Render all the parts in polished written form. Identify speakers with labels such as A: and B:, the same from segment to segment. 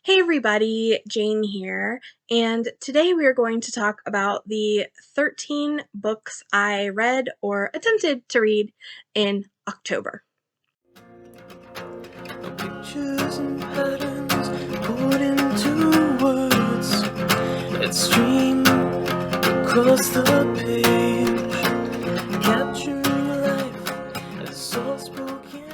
A: Hey everybody, Jane here, and today we are going to talk about the 13 books I read or attempted to read in October.
B: Pictures and patterns put into words that stream across the page, capturing life as soft spoken.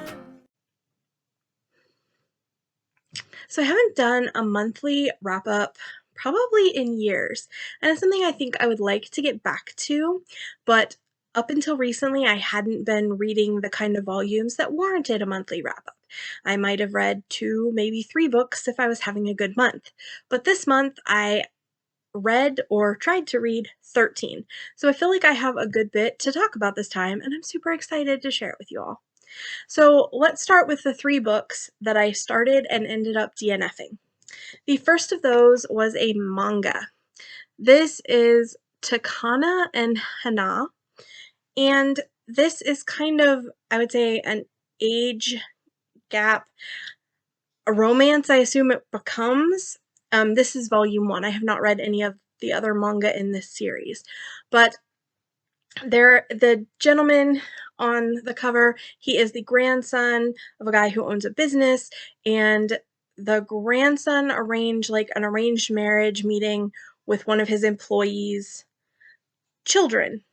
A: So I haven't done a monthly wrap-up probably in years, and it's something I think I would like to get back to, but up until recently I hadn't been reading the kind of volumes that warranted a monthly wrap-up. I might have read 2, maybe 3 books if I was having a good month, but this month I read or tried to read 13. So I feel like I have a good bit to talk about this time, and I'm super excited to share it with you all. So let's start with the 3 books that I started and ended up DNFing. The first of those was a manga. This is Takane and Hana, and this is kind of, I would say, an age gap, a romance, I assume it becomes. This is volume 1. I have not read any of the other manga in this series, but the gentleman on the cover, he is the grandson of a guy who owns a business, and the grandson arranged like an arranged marriage meeting with one of his employees' children.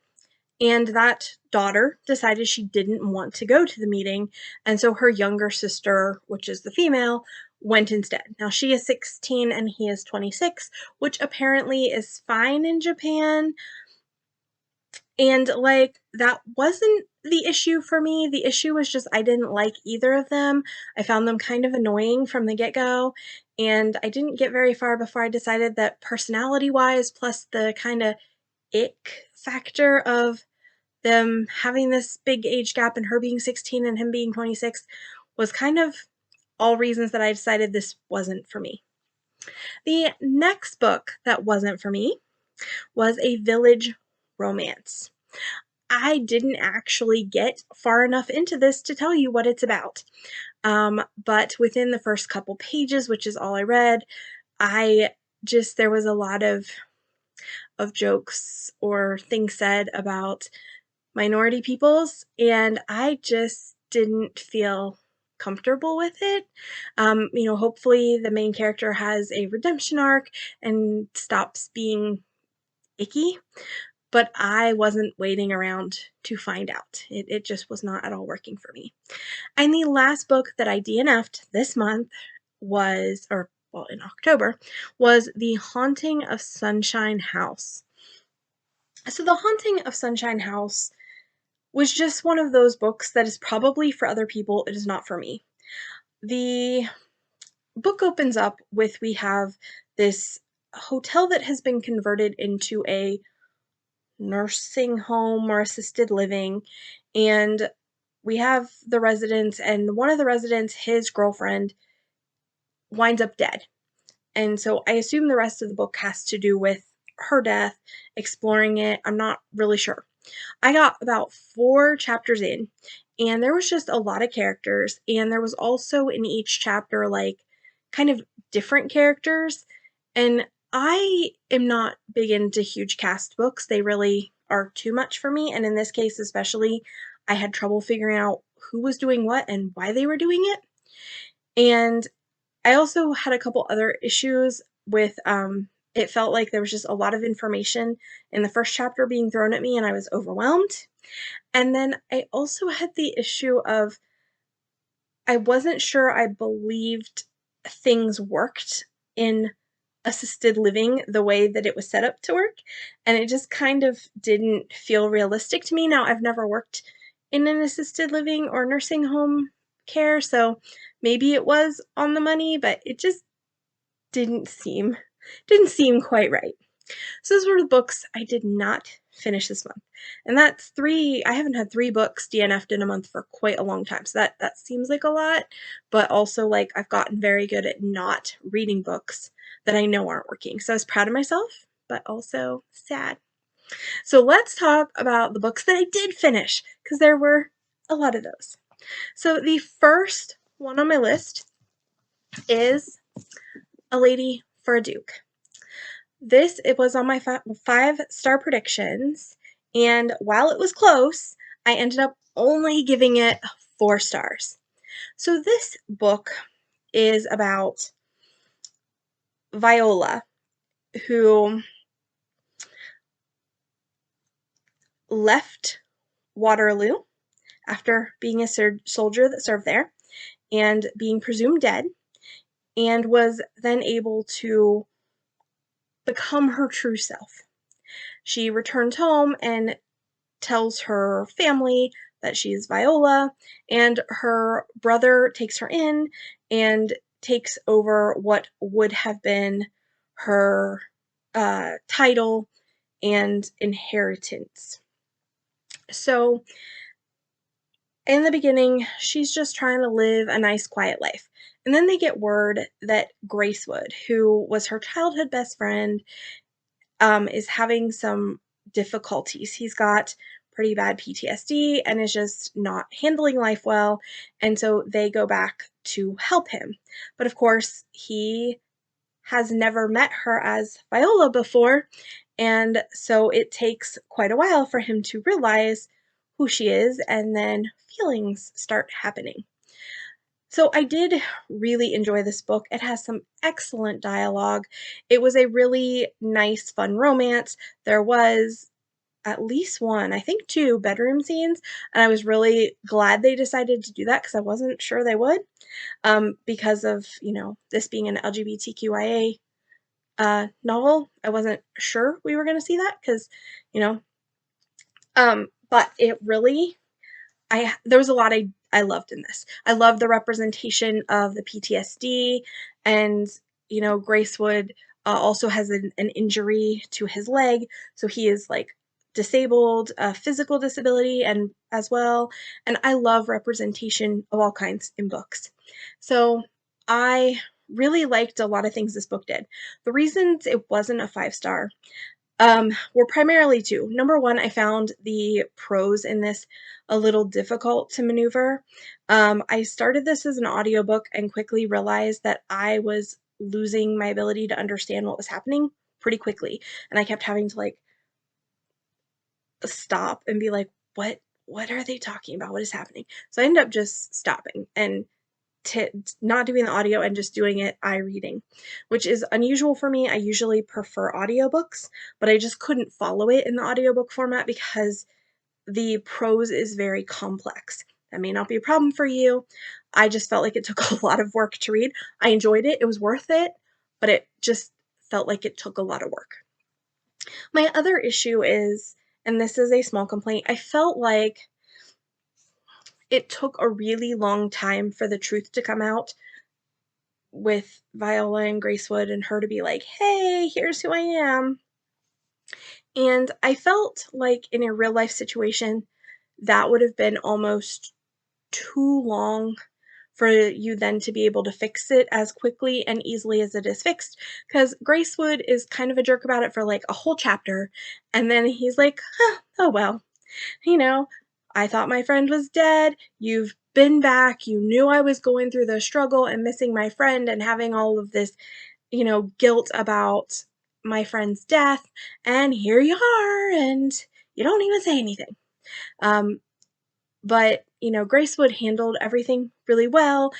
A: And that daughter decided she didn't want to go to the meeting, and so her younger sister, which is the female, went instead. Now she is 16 and he is 26, which apparently is fine in Japan. And like that wasn't the issue for me. The issue was just I didn't like either of them. I found them kind of annoying from the get-go, and I didn't get very far before I decided that personality-wise, plus the kind of ick factor of them having this big age gap and her being 16 and him being 26 was kind of all reasons that I decided this wasn't for me. The next book that wasn't for me was a village romance. I didn't actually get far enough into this to tell you what it's about. But within the first couple pages, which is all I read, there was a lot of jokes or things said about minority peoples, and I just didn't feel comfortable with it. Hopefully the main character has a redemption arc and stops being icky, but I wasn't waiting around to find out. It just was not at all working for me. And the last book that I DNF'd this month was, in October, was The Haunting of Sunshine House. So The Haunting of Sunshine House was just one of those books that is probably for other people, it is not for me. The book opens up with we have this hotel that has been converted into a nursing home or assisted living, and we have the residents, and one of the residents, his girlfriend, winds up dead. And so I assume the rest of the book has to do with her death, exploring it. I'm not really sure. I got about 4 chapters in, and there was just a lot of characters, and there was also in each chapter like kind of different characters, and I am not big into huge cast books. They really are too much for me, and in this case especially, I had trouble figuring out who was doing what and why they were doing it. And I also had a couple other issues with it felt like there was just a lot of information in the first chapter being thrown at me, and I was overwhelmed. And then I also had the issue of I wasn't sure I believed things worked in assisted living the way that it was set up to work, and it just kind of didn't feel realistic to me. Now, I've never worked in an assisted living or nursing home care, so maybe it was on the money, but it just didn't seem quite right. So those were the books I did not finish this month. And that's 3. I haven't had 3 books DNF'd in a month for quite a long time. So that seems like a lot, but also like I've gotten very good at not reading books that I know aren't working. So I was proud of myself, but also sad. So let's talk about the books that I did finish, because there were a lot of those. So the first one on my list is A Lady for a Duke. It was on my 5-star predictions, and while it was close, I ended up only giving it 4 stars. So this book is about Viola, who left Waterloo after being a soldier that served there and being presumed dead, and was then able to become her true self. She returns home and tells her family that she's Viola, and her brother takes her in and takes over what would have been her title and inheritance. So, in the beginning, she's just trying to live a nice, quiet life. And then they get word that Gracewood, who was her childhood best friend, is having some difficulties. He's got pretty bad PTSD and is just not handling life well. And so they go back to help him. But of course, he has never met her as Viola before. And so it takes quite a while for him to realize who she is, and then feelings start happening. So I did really enjoy this book. It has some excellent dialogue. It was a really nice, fun romance. There was at least one, I think 2 bedroom scenes, and I was really glad they decided to do that because I wasn't sure they would, because of, this being an LGBTQIA novel. I wasn't sure we were going to see that because, you know, but it really, there was a lot I loved in this. I loved the representation of the PTSD, and Gracewood also has an injury to his leg, so he is like disabled, physical disability, and as well. And I love representation of all kinds in books. So I really liked a lot of things this book did. The reasons it wasn't a 5-star were primarily 2. Number 1, I found the prose in this a little difficult to maneuver. I started this as an audiobook and quickly realized that I was losing my ability to understand what was happening pretty quickly. And I kept having to stop and be like, what are they talking about? What is happening? So I ended up just stopping and not doing the audio and just doing it reading, which is unusual for me. I usually prefer audiobooks, but I just couldn't follow it in the audiobook format because the prose is very complex. That may not be a problem for you. I just felt like it took a lot of work to read. I enjoyed it. It was worth it, but it just felt like it took a lot of work. My other issue is, and this is a small complaint, I felt like it took a really long time for the truth to come out with Viola and Gracewood and her to be like, hey, here's who I am. And I felt like in a real life situation, that would have been almost too long for you then to be able to fix it as quickly and easily as it is fixed. Because Gracewood is kind of a jerk about it for like a whole chapter. And then he's like, oh well, I thought my friend was dead. You've been back. You knew I was going through the struggle and missing my friend and having all of this, guilt about my friend's death. And here you are, and you don't even say anything. But, Gracewood handled everything really well.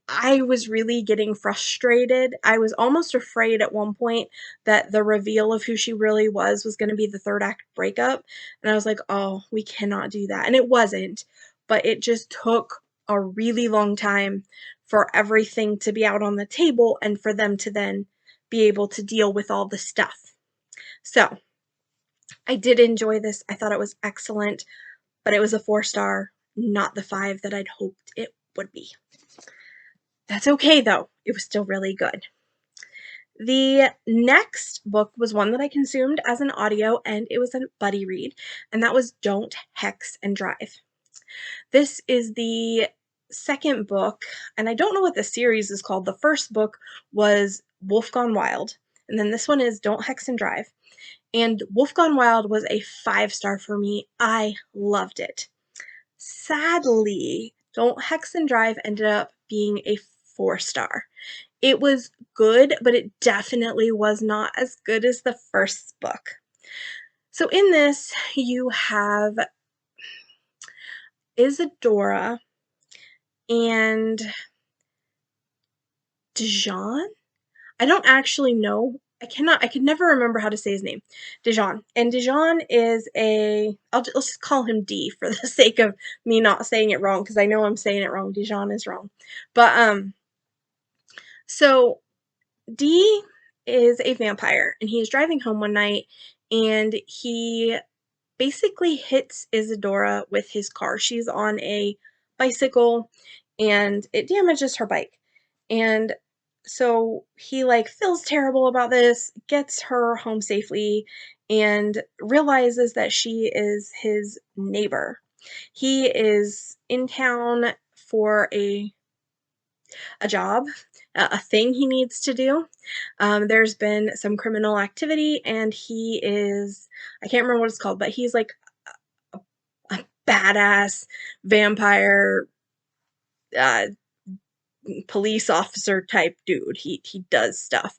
A: I was really getting frustrated. I was almost afraid at one point that the reveal of who she really was going to be the 3rd act breakup. And I was like, oh, we cannot do that. And it wasn't, but it just took a really long time for everything to be out on the table and for them to then be able to deal with all the stuff. So I did enjoy this. I thought it was excellent, but it was a 4-star, not the 5 that I'd hoped it would be. That's okay, though. It was still really good. The next book was one that I consumed as an audio, and it was a buddy read, and that was Don't Hex and Drive. This is the second book, and I don't know what the series is called. The first book was Wolf Gone Wild, and then this one is Don't Hex and Drive. And Wolf Gone Wild was a 5-star for me. I loved it. Sadly, Don't Hex and Drive ended up being a 4-star. It was good, but it definitely was not as good as the first book. So in this, you have Isadora and Dijon? I don't actually know. I could never remember how to say his name. Dijon. And Dijon is let's just call him D for the sake of me not saying it wrong, because I know I'm saying it wrong. Dijon is wrong. But, so D is a vampire, and he's driving home one night, and he basically hits Isadora with his car. She's on a bicycle, and it damages her bike. And so he like feels terrible about this, gets her home safely, and realizes that she is his neighbor. He is in town for a job, a thing he needs to do. There's been some criminal activity, and I can't remember what it's called, but he's like a badass vampire uh, police officer type dude. He does stuff.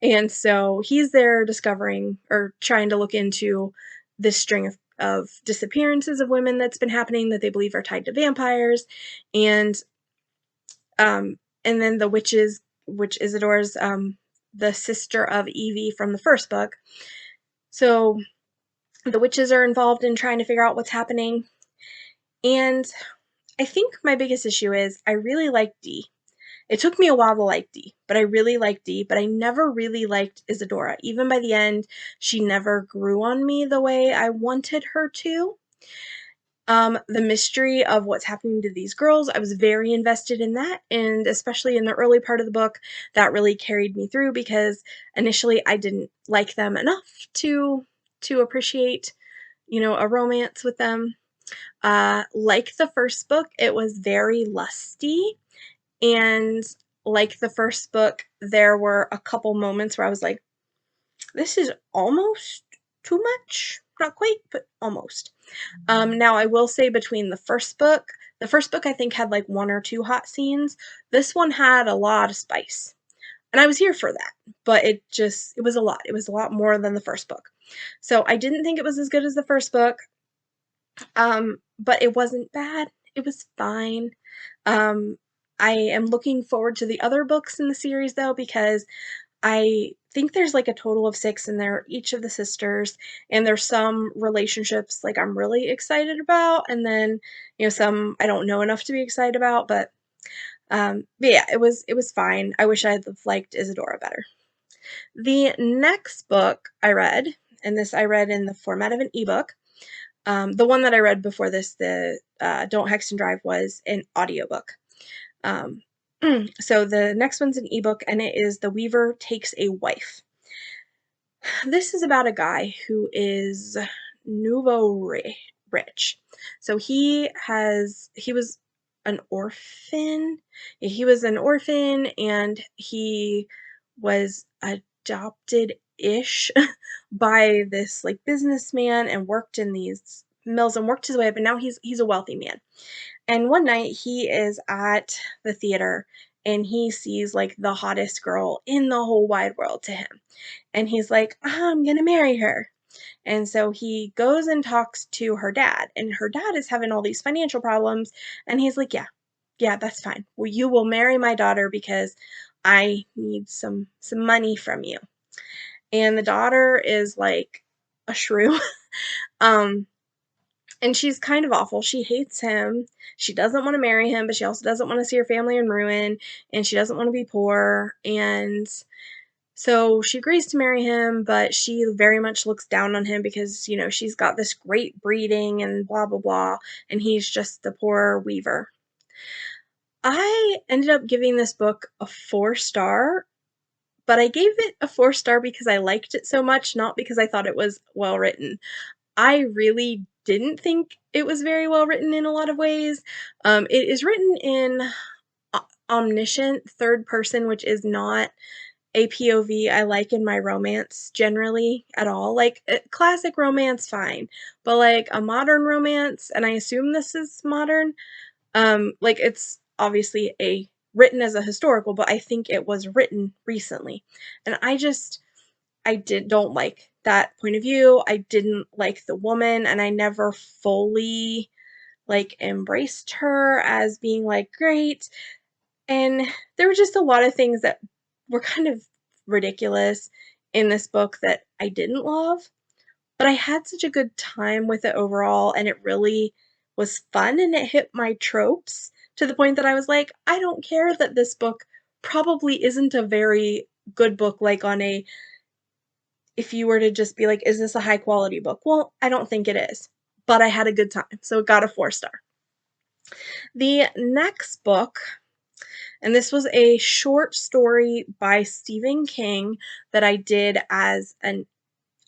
A: And so he's there discovering or trying to look into this string of disappearances of women that's been happening that they believe are tied to vampires. And then the witches, which Isadora's the sister of Evie from the first book. So the witches are involved in trying to figure out what's happening. And I think my biggest issue is I really like D. It took me a while to like D, but I really liked D, but I never really liked Isadora. Even by the end, she never grew on me the way I wanted her to. The mystery of what's happening to these girls, I was very invested in that, and especially in the early part of the book, that really carried me through because initially I didn't like them enough to appreciate, a romance with them. Like the first book, it was very lusty, and like the first book, there were a couple moments where I was like, this is almost too much. Not quite, but almost. Now I will say between the first book I think had like 1 or 2 hot scenes. This one had a lot of spice. And I was here for that, but it was a lot. It was a lot more than the first book. So I didn't think it was as good as the first book. But it wasn't bad. It was fine. Um, I am looking forward to the other books in the series though, because I think there's like a total of 6 in there, each of the sisters, and there's some relationships like I'm really excited about, and then, some I don't know enough to be excited about, but yeah, it was fine. I wish I'd have liked Isadora better. The next book I read, and this I read in the format of an ebook. The one that I read before this, the Don't Hex and Drive, was an audiobook. Um, so the next one's an ebook, and it is The Weaver Takes a Wife. This is about a guy who is rich. So he was an orphan. He was an orphan, and he was adopted-ish by this like businessman and worked in these mills and worked his way up, and now he's a wealthy man. And one night he is at the theater and he sees like the hottest girl in the whole wide world to him. And he's like, I'm gonna marry her. And so he goes and talks to her dad, and her dad is having all these financial problems. And he's like, yeah, that's fine. Well, you will marry my daughter because I need some money from you. And the daughter is like a shrew. um, and she's kind of awful. She hates him. She doesn't want to marry him, but she also doesn't want to see her family in ruin, and she doesn't want to be poor. And so she agrees to marry him, but she very much looks down on him because, she's got this great breeding and blah, blah, blah, and he's just the poor weaver. I ended up giving this book a 4-star, but I gave it a 4-star because I liked it so much, not because I thought it was well written. I really didn't think it was very well written in a lot of ways. It is written in omniscient third person, which is not a POV I like in my romance generally at all. Like classic romance, fine, but like a modern romance, and I assume this is modern. Like it's obviously a written as a historical, but I think it was written recently. And don't like that point of view. I didn't like the woman, and I never fully like embraced her as being like great. And there were just a lot of things that were kind of ridiculous in this book that I didn't love, but I had such a good time with it overall, and it really was fun, and it hit my tropes to the point that I was like, I don't care that this book probably isn't a very good book, like on a, if you were to just be like, is this a high quality book? Well, I don't think it is, but I had a good time, so it got a 4-star. The next book, and this was a short story by Stephen King that I did as an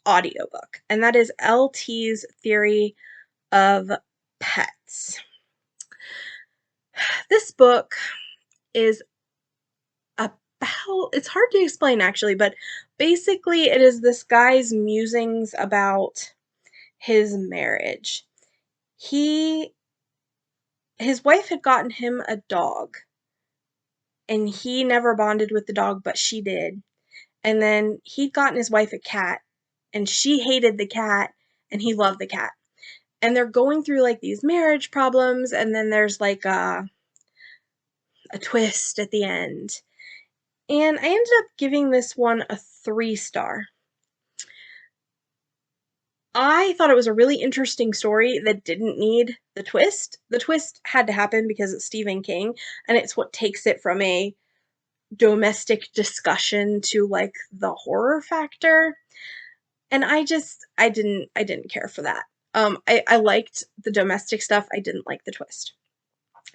A: audiobook, and that is LT's Theory of Pets. This book is about, it's hard to explain actually, but basically it is this guy's musings about his marriage. His wife had gotten him a dog, and he never bonded with the dog, but she did. And then he'd gotten his wife a cat, and she hated the cat, and he loved the cat. And they're going through like these marriage problems, and then there's like a twist at the end. And I ended up giving this one a 3-star. I thought it was a really interesting story that didn't need the twist. The twist had to happen because it's Stephen King, and it's what takes it from a domestic discussion to like the horror factor. And I didn't care for that. I liked the domestic stuff. I didn't like the twist.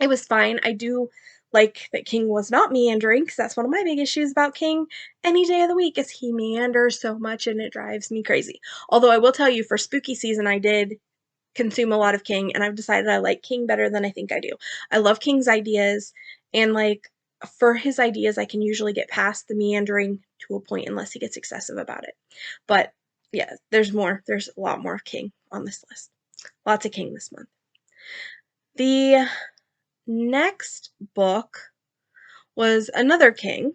A: It was fine. I do like that King was not meandering, because that's one of my big issues about King any day of the week is he meanders so much and it drives me crazy. Although I will tell you, for spooky season, I did consume a lot of King, and I've decided I like King better than I think I do. I love King's ideas, and like for his ideas, I can usually get past the meandering to a point unless he gets excessive about it. But yeah, there's more. There's a lot more King on this list. Lots of King this month. The next book was another King,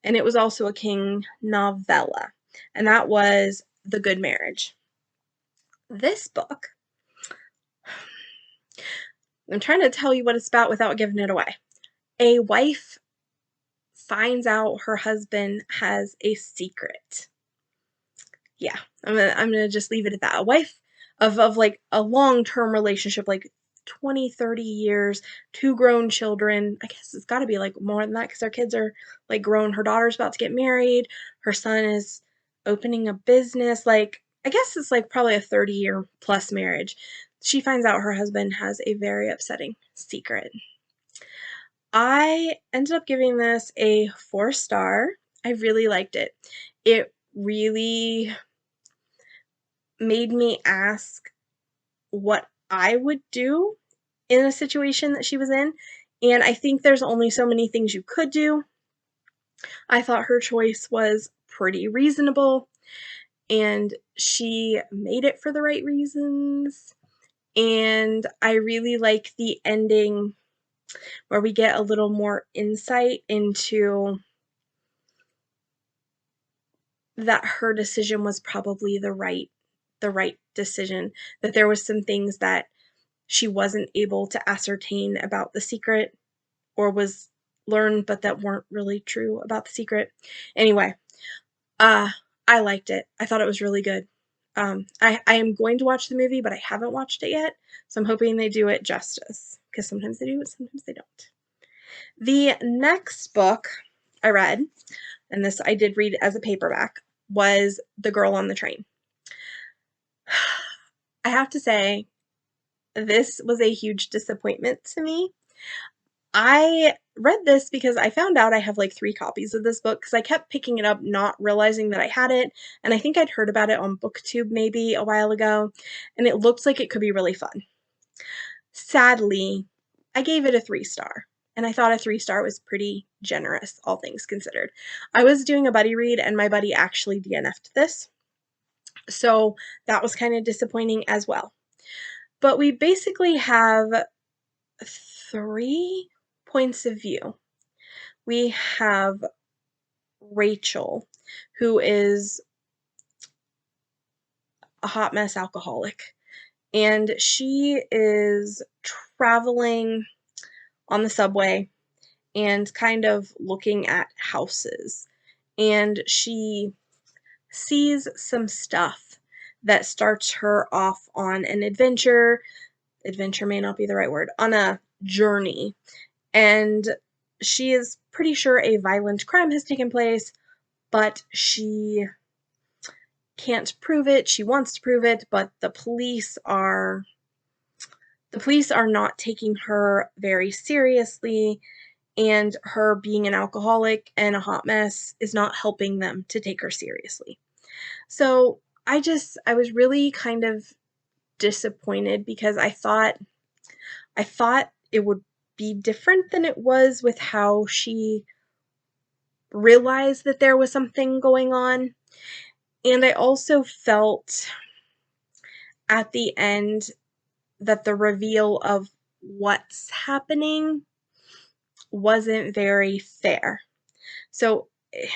A: and it was also a King novella, and that was The Good Marriage. This book, I'm trying to tell you what it's about without giving it away. A wife finds out her husband has a secret. Yeah, I'm gonna just leave it at that. A wife of like a long-term relationship, like 20, 30 years, 2 grown children. I guess it's got to be like more than that because their kids are like grown. Her daughter's about to get married. Her son is opening a business. Like, I guess it's like probably a 30-year plus marriage. She finds out her husband has a very upsetting secret. I ended up giving this a 4-star. I really liked it. It really made me ask what I would do in a situation that she was in, and I think there's only so many things you could do. I thought her choice was pretty reasonable, and she made it for the right reasons, and I really like the ending where we get a little more insight into that her decision was probably the right decision, that there was some things that she wasn't able to ascertain about the secret, or was learned but that weren't really true about the secret. Anyway, I liked it. I thought it was really good. I am going to watch the movie, but I haven't watched it yet, so I'm hoping they do it justice, because sometimes they do, sometimes they don't. The next book I read, and this I did read as a paperback, was The Girl on the Train. I have to say, this was a huge disappointment to me. I read this because I found out I have like 3 copies of this book because I kept picking it up, not realizing that I had it, and I think I'd heard about it on BookTube maybe a while ago, and it looked like it could be really fun. Sadly, I gave it a 3-star, and I thought a 3-star was pretty generous, all things considered. I was doing a buddy read, and my buddy actually DNF'd this, so that was kind of disappointing as well. But we basically have 3 points of view we have Rachel, who is a hot mess alcoholic, and she is traveling on the subway and kind of looking at houses, and she sees some stuff that starts her off on an adventure. Adventure may not be the right word, on a journey, and she is pretty sure a violent crime has taken place, but she can't prove it. She wants to prove it, but the police are not taking her very seriously, and her being an alcoholic and a hot mess is not helping them to take her seriously. So I was really kind of disappointed because I thought it would be different than it was with how she realized that there was something going on. And I also felt at the end that the reveal of what's happening wasn't very fair. So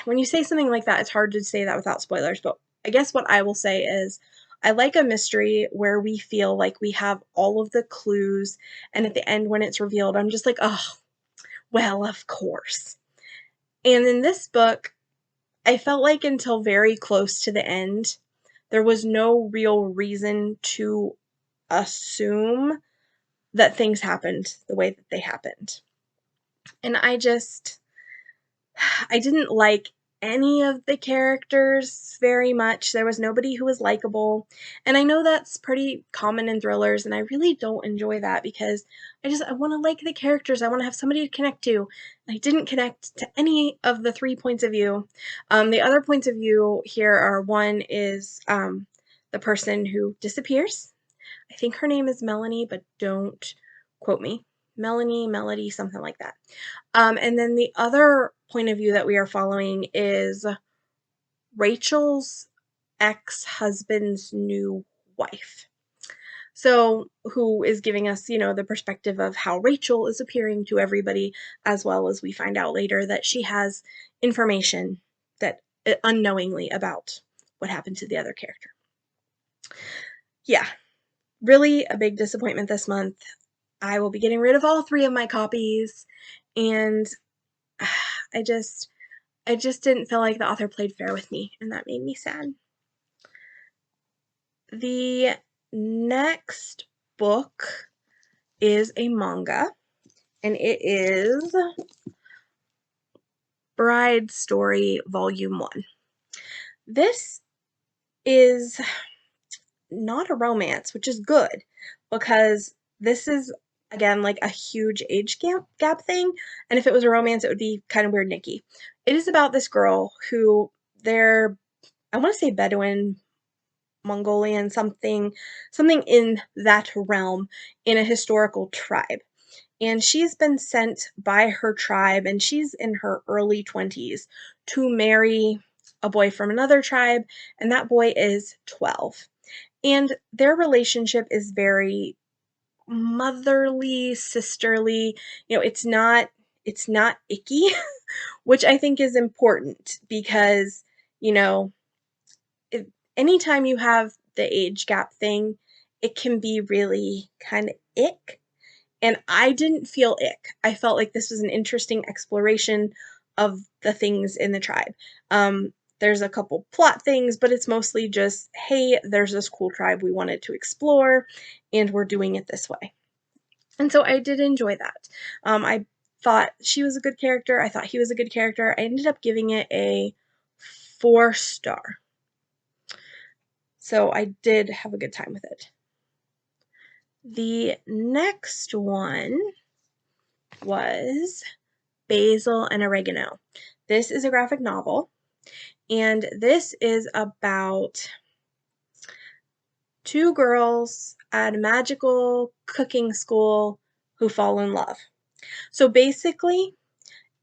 A: when you say something like that, it's hard to say that without spoilers, but I guess what I will say is I like a mystery where we feel like we have all of the clues, and at the end when it's revealed, I'm just like, oh, well, of course. And in this book, I felt like until very close to the end, there was no real reason to assume that things happened the way that they happened. And I didn't like any of the characters very much. There was nobody who was likable. And I know that's pretty common in thrillers, and I really don't enjoy that because I want to like the characters. I want to have somebody to connect to. I didn't connect to any of the 3 points of view. The other points of view here are, one is the person who disappears. I think her name is Melanie, but don't quote me. Melody, something like that. And then the other point of view that we are following is Rachel's ex-husband's new wife. So, who is giving us, the perspective of how Rachel is appearing to everybody, as well as we find out later that she has information that unknowingly about what happened to the other character. Yeah, really a big disappointment this month. I will be getting rid of all 3 of my copies, and I just didn't feel like the author played fair with me, and that made me sad. The next book is a manga, and it is Bride Story Volume 1. This is not a romance, which is good, because this is, again, like a huge age gap thing, and if it was a romance, it would be kind of weird Nikki. It is about this girl who they're, I want to say Bedouin, Mongolian, something in that realm, in a historical tribe. And she's been sent by her tribe, and she's in her early 20s, to marry a boy from another tribe, and that boy is 12. And their relationship is very motherly, sisterly. It's not icky, which I think is important because, you know, anytime you have the age gap thing, it can be really kind of ick. And I didn't feel ick. I felt like this was an interesting exploration of the things in the tribe. There's a couple plot things, but it's mostly just, hey, there's this cool tribe we wanted to explore, and we're doing it this way. And so I did enjoy that. I thought she was a good character. I thought he was a good character. I ended up giving it a 4-star. So I did have a good time with it. The next one was Basil and Oregano. This is a graphic novel, and this is about 2 girls at a magical cooking school who fall in love. So basically,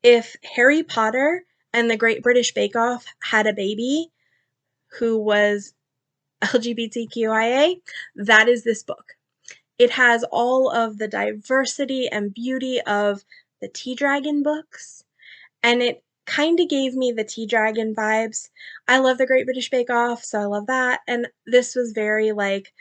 A: if Harry Potter and the Great British Bake Off had a baby who was LGBTQIA, that is this book. It has all of the diversity and beauty of the Tea Dragon books, and it kind of gave me the Tea Dragon vibes. I love the Great British Bake Off, so I love that, and this was very, like,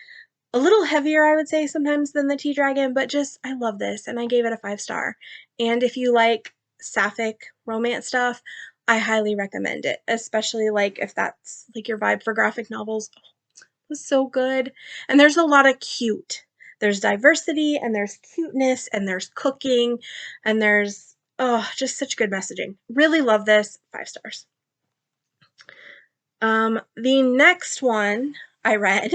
A: a little heavier, I would say, sometimes than the Tea Dragon, but just I love this, and I gave it a 5 star. And if you like sapphic romance stuff, I highly recommend it, especially, like, if that's, like, your vibe for graphic novels. Oh, it was so good. And there's a lot of cute. There's diversity, and there's cuteness, and there's cooking, and there's, oh, just such good messaging. Really love this. 5 stars. The next one I read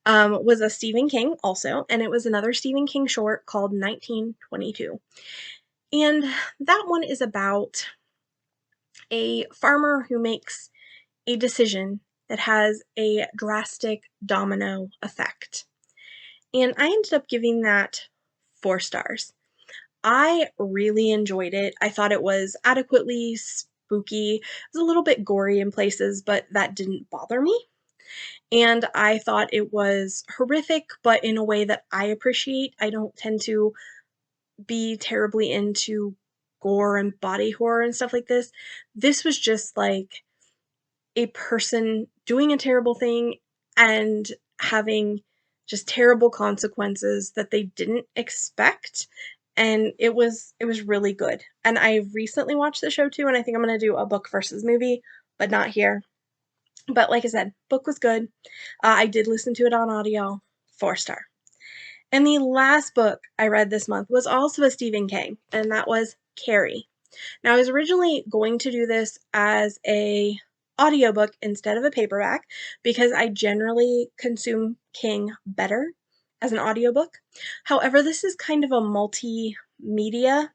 A: was a Stephen King also, and it was another Stephen King short called 1922. And that one is about a farmer who makes a decision that has a drastic domino effect. And I ended up giving that 4 stars. I really enjoyed it. I thought it was adequately spooky. It was a little bit gory in places, but that didn't bother me. And I thought it was horrific, but in a way that I appreciate. I don't tend to be terribly into gore and body horror and stuff like this. This was just like a person doing a terrible thing and having just terrible consequences that they didn't expect, and it was really good. And I recently watched the show too, and I think I'm going to do a book versus movie, but not here. But like I said, book was good. I did listen to it on audio. 4 star. And the last book I read this month was also a Stephen King, and that was Carrie. Now, I was originally going to do this as a audiobook instead of a paperback because I generally consume King better as an audiobook. However, this is kind of a multimedia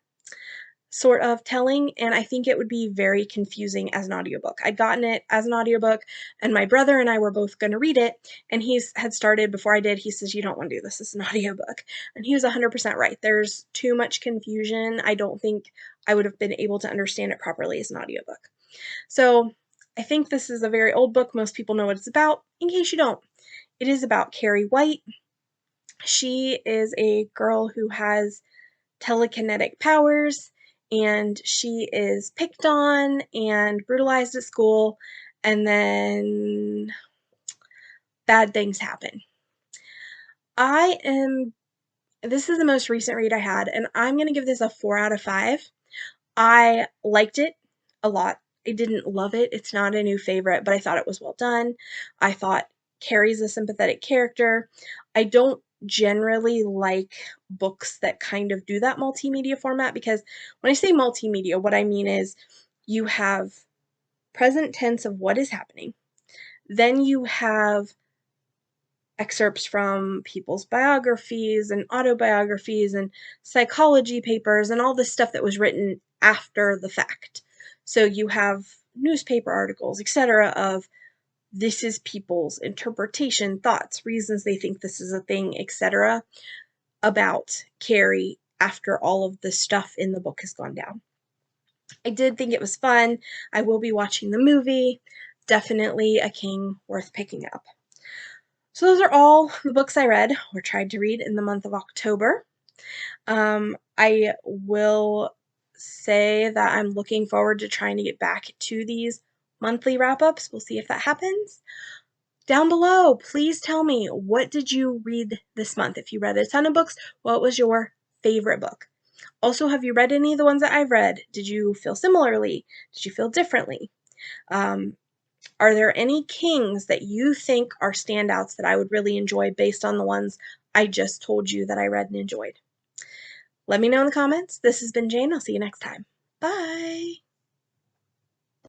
A: sort of telling, and I think it would be very confusing as an audiobook. I'd gotten it as an audiobook, and my brother and I were both going to read it, and he had started before I did. He says, "You don't want to do this as an audiobook." And he was 100% right. There's too much confusion. I don't think I would have been able to understand it properly as an audiobook. So I think this is a very old book. Most people know what it's about. In case you don't, it is about Carrie White. She is a girl who has telekinetic powers, and she is picked on and brutalized at school, and then bad things happen. This is the most recent read I had, and I'm going to give this a 4 out of 5. I liked it a lot. I didn't love it. It's not a new favorite, but I thought it was well done. I thought Carrie's a sympathetic character. I don't generally like books that kind of do that multimedia format, because when I say multimedia, what I mean is you have present tense of what is happening. Then you have excerpts from people's biographies and autobiographies and psychology papers and all this stuff that was written after the fact. So you have newspaper articles, etc., of this is people's interpretation, thoughts, reasons they think this is a thing, etc., about Carrie after all of the stuff in the book has gone down. I did think it was fun. I will be watching the movie. Definitely a King worth picking up. So those are all the books I read or tried to read in the month of October. I will say that I'm looking forward to trying to get back to these monthly wrap-ups. We'll see if that happens. Down below, please tell me, what did you read this month? If you read a ton of books, what was your favorite book? Also, have you read any of the ones that I've read? Did you feel similarly? Did you feel differently? Are there any Kings that you think are standouts that I would really enjoy based on the ones I just told you that I read and enjoyed? Let me know in the comments. This has been Jane. I'll see you next time. Bye!